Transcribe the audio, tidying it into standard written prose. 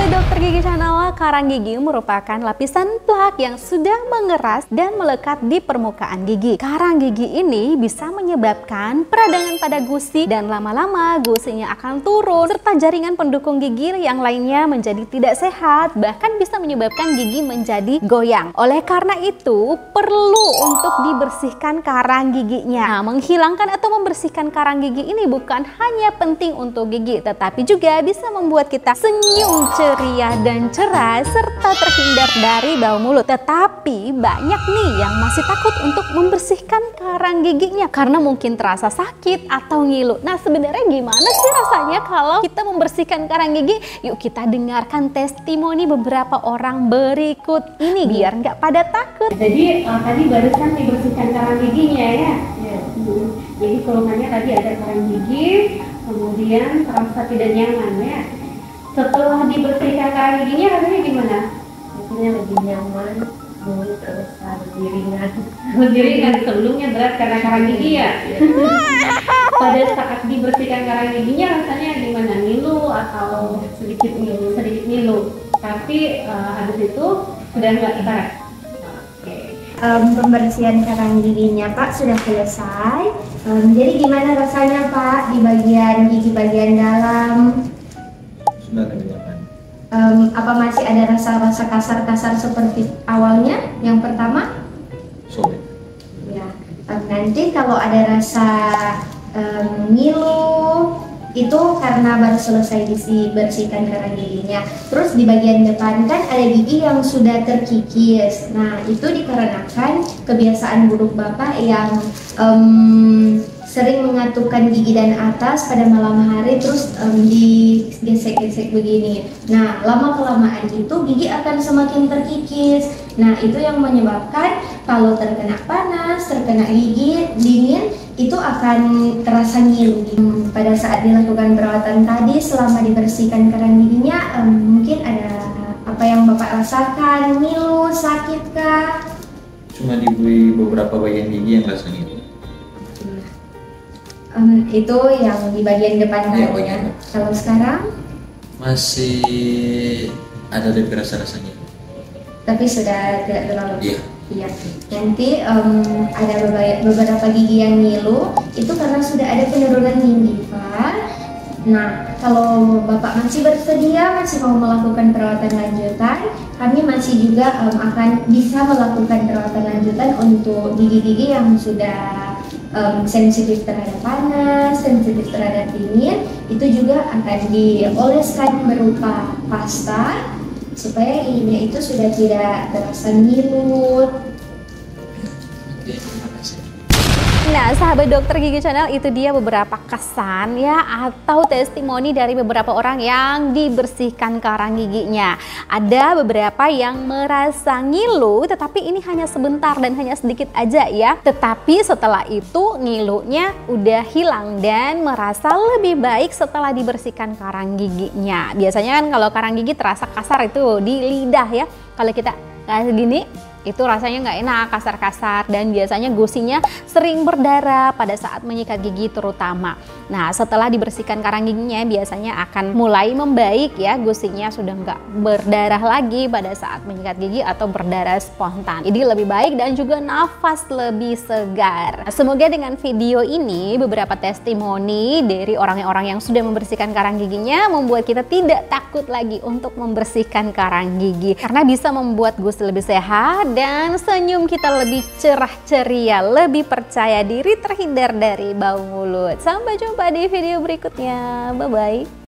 Dokter Gigi Channel, karang gigi merupakan lapisan plak yang sudah mengeras dan melekat di permukaan gigi. Karang gigi ini bisa menyebabkan peradangan pada gusi dan lama-lama gusinya akan turun serta jaringan pendukung gigi yang lainnya menjadi tidak sehat, bahkan bisa menyebabkan gigi menjadi goyang. Oleh karena itu, perlu untuk dibersihkan karang giginya. Nah, menghilangkan atau membersihkan karang gigi ini bukan hanya penting untuk gigi, tetapi juga bisa membuat kita senyum ceria dan cerah serta terhindar dari bau mulut. Tetapi banyak nih yang masih takut untuk membersihkan karang giginya karena mungkin terasa sakit atau ngilu. Nah, sebenarnya gimana sih rasanya kalau kita membersihkan karang gigi? Yuk kita dengarkan testimoni beberapa orang berikut ini biar nggak pada takut. Jadi tadi barusan dibersihkan karang giginya ya. Jadi keluhannya tadi ada karang gigi, kemudian terasa tidak nyaman ya. Setelah dibersihkan karang giginya rasanya gimana? Rasanya lebih nyaman, mulut terasa lebih ringan. Lebih ringan, sebelumnya berat karena karang gigi ya? Pada saat dibersihkan karang giginya rasanya gimana? Ngilu atau sedikit ngilu? Sedikit ngilu. Tapi habis itu sudah nggak berat. Pembersihan karang giginya Pak sudah selesai. Jadi gimana rasanya Pak di bagian gigi bagian dalam? Apa masih ada rasa-rasa kasar-kasar seperti awalnya yang pertama? Sobek. Ya, nanti kalau ada rasa ngilu itu karena baru selesai dibersihkan karang giginya. Terus di bagian depan kan ada gigi yang sudah terkikis. Nah, itu dikarenakan kebiasaan buruk Bapak yang sering mengatupkan gigi dan atas pada malam hari terus digesek-gesek begini. Nah, lama-kelamaan itu gigi akan semakin terkikis. Nah, itu yang menyebabkan kalau terkena panas, terkena gigi dingin, itu akan terasa ngilu. Pada saat dilakukan perawatan tadi, selama dibersihkan karang giginya, mungkin ada apa yang Bapak rasakan? Ngilu, sakit kah? Cuma di beberapa bagian gigi yang rasanya itu. Itu yang di bagian depan Ya, ya. Kalau sekarang masih ada lebih rasa-rasanya. tapi sudah tidak terlalu. Iya. Iya. Nanti ada beberapa gigi yang ngilu itu karena sudah ada penurunan gingiva. Nah, kalau Bapak masih bersedia, masih mau melakukan perawatan lanjutan, kami masih juga akan bisa melakukan perawatan lanjutan untuk gigi-gigi yang sudah sensitif terhadap panas, sensitif terhadap dingin. Itu juga akan dioleskan berupa pasta supaya giginya itu sudah tidak terasa ngilut. Oke, terima kasih. Nah, sahabat Dokter Gigi Channel, itu dia beberapa kesan ya atau testimoni dari beberapa orang yang dibersihkan karang giginya. Ada beberapa yang merasa ngilu, tetapi ini hanya sebentar dan hanya sedikit aja ya. Tetapi setelah itu ngilunya udah hilang dan merasa lebih baik setelah dibersihkan karang giginya. Biasanya kan kalau karang gigi terasa kasar itu di lidah ya. Kalau kita kayak gini, itu rasanya nggak enak, kasar-kasar, dan biasanya gusinya sering berdarah pada saat menyikat gigi terutama. Nah, setelah dibersihkan karang giginya biasanya akan mulai membaik ya, gusinya sudah nggak berdarah lagi pada saat menyikat gigi atau berdarah spontan. Jadi lebih baik dan juga nafas lebih segar. Nah, semoga dengan video ini beberapa testimoni dari orang-orang yang sudah membersihkan karang giginya membuat kita tidak takut lagi untuk membersihkan karang gigi karena bisa membuat gusi lebih sehat dan senyum kita lebih cerah ceria, lebih percaya diri, terhindar dari bau mulut. Sampai jumpa di video berikutnya. Bye-bye.